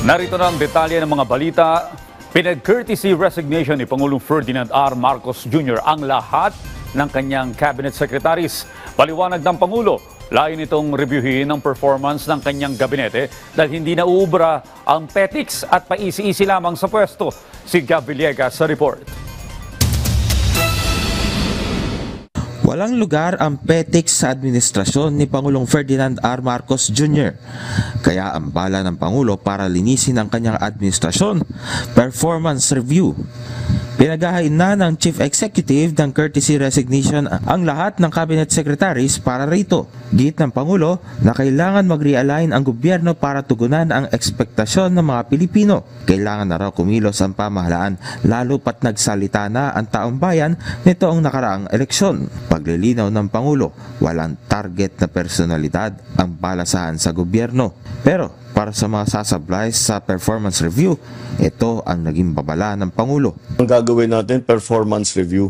Narito na ang detalye ng mga balita. Pinag-courtesy resignation ni Pangulong Ferdinand R. Marcos Jr. ang lahat ng kanyang cabinet secretaries. Paliwanag ng Pangulo, layo nitong reviewin ang performance ng kanyang gabinete dahil hindi na uubra ang petics at paisi-isi lamang sa pwesto. Si Gab Villegas sa report. Walang lugar ang petics sa administrasyon ni Pangulong Ferdinand R. Marcos Jr. Kaya ang bala ng Pangulo para linisin ang kanyang administrasyon, performance review. Pinagahain na ng Chief Executive ng courtesy resignation ang lahat ng cabinet secretaries para rito. Git ng Pangulo na kailangan mag-realign ang gobyerno para tugunan ang ekspektasyon ng mga Pilipino. Kailangan na raw kumilos ang pamahalaan lalo pat nagsalita na ang taong bayan nitoong nakaraang eleksyon. Paglilinaw ng Pangulo, walang target na personalidad ang balasahan sa gobyerno. Pero para sa mga sasablay sa performance review, ito ang naging babala ng Pangulo. Ang gagawin natin, performance review.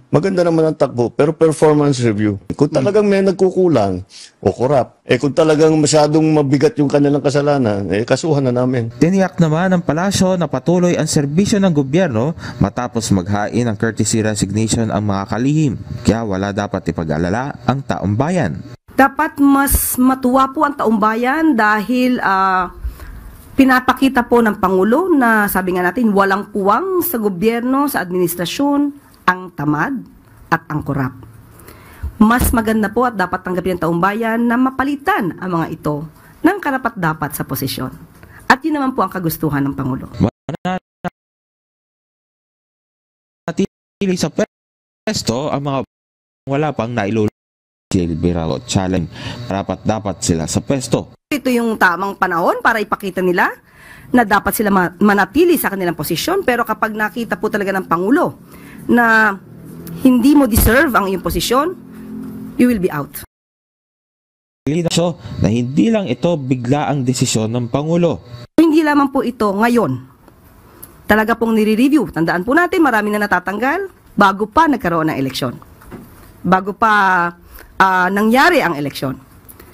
Maganda naman ang takbo, pero performance review. Kung talagang may nagkukulang o korap, kung talagang masyadong mabigat yung kanilang kasalanan, kasuhan na namin. Tiniyak naman ng palasyo na patuloy ang serbisyo ng gobyerno matapos maghain ng courtesy resignation ang mga kalihim. Kaya wala dapat ipag-alala ang taong bayan. Dapat mas matuwa po ang taong bayan dahil pinapakita po ng Pangulo na sabi nga natin walang puwang sa gobyerno, sa administrasyon, ang tamad at ang korap. Mas maganda po at dapat tanggapin ng taong bayan na mapalitan ang mga ito ng karapat-dapat sa posisyon. At yun naman po ang kagustuhan ng Pangulo. Manatili sa pwesto ang mga wala pang nailulong Silvira challenge. Dapat sila sa pwesto. Ito yung tamang panahon para ipakita nila na dapat sila manatili sa kanilang posisyon. Pero kapag nakita po talaga ng Pangulo na hindi mo deserve ang iyong posisyon, you will be out. Na hindi lang ito bigla ang desisyon ng Pangulo. Hindi lamang po ito ngayon. Talaga pong nire-review. Tandaan po natin, marami na natatanggal bago pa nagkaroon ng eleksyon. Bago pa nangyari ang eleksyon.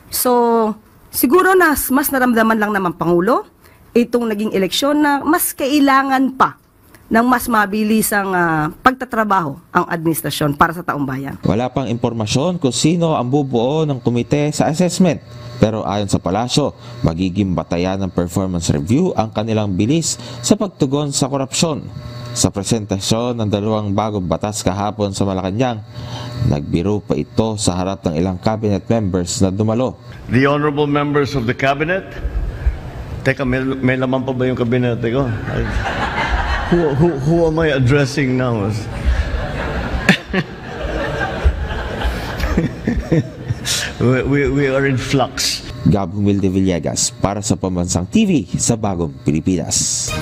So, siguro na mas naramdaman lang naman Pangulo itong naging eleksyon na mas kailangan pa ng mas mabilisang pagtatrabaho ang administrasyon para sa taong bayan. Wala pang impormasyon kung sino ang bubuo ng komite sa assessment. Pero ayon sa palasyo, magiging batayan ng performance review ang kanilang bilis sa pagtugon sa korupsyon. Sa presentasyon ng dalawang bagong batas kahapon sa Malacanang, nagbiro pa ito sa harap ng ilang cabinet members na dumalo. The honorable members of the cabinet, teka, may laman pa ba yung cabinet ko? Who am I addressing now? we are in flux. Gab Humilde Villegas para sa Pambansang TV sa Bagong Pilipinas.